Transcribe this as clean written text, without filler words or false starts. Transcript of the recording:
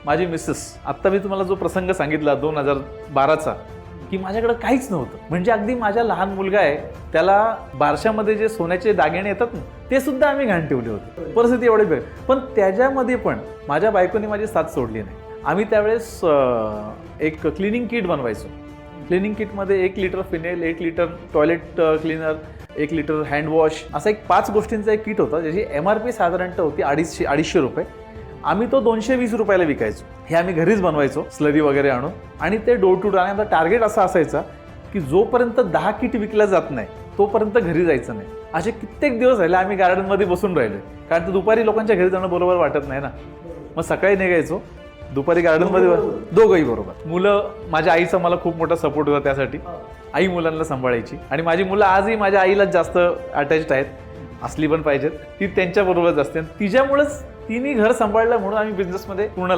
माझी मिसेस, आत्ता मी तुम्हाला जो प्रसंग सांगितला 2012चा, की माझ्याकडे काहीच नव्हतं. म्हणजे अगदी माझ्या लहान मुलगा आहे त्याला बारशामध्ये जे सोन्याचे दागिने येतात ना ते सुद्धा आम्ही घाण ठेवले होते. परिस्थिती एवढी बेकार. पण त्याच्यामध्ये पण माझ्या बायकोने माझी साथ सोडली नाही. आम्ही त्यावेळेस एक क्लिनिंग किट बनवायचो. क्लिनिंग किटमध्ये 1 litre phenyl, 1 litre toilet cleaner, 1 litre handwash, असा एक 5 गोष्टींचा एक किट होता ज्याची MRP साधारणतः होती 250 रुपये. आम्ही तो 220 रुपयाला विकायचो. हे आम्ही घरीच बनवायचो स्लरी वगैरे आणून आणि ते डोर टू डोर. आणि आमचा टार्गेट असा असायचा की जोपर्यंत 10 किट विकल्या जात नाही तोपर्यंत घरी जायचं नाही. असे कित्येक दिवस झाले आम्ही गार्डनमध्ये बसून राहिलो, कारण दुपारी लोकांच्या घरी जाणं बरोबर वाटत नाही ना. मग सकाळी निघायचो, दुपारी गार्डनमध्ये दोघंही बरोबर. मुलं, माझ्या आईचा मला खूप मोठा सपोर्ट होता त्यासाठी. आई मुलांना सांभाळायची आणि माझी मुलं आजही माझ्या आईलाच जास्त अटॅच्ड आहेत. असली पण पाहिजेत, ती त्यांच्याबरोबरच असते. तिच्यामुळेच तिने घर सांभाळलं म्हणून आम्ही बिझनेसमध्ये पूर्ण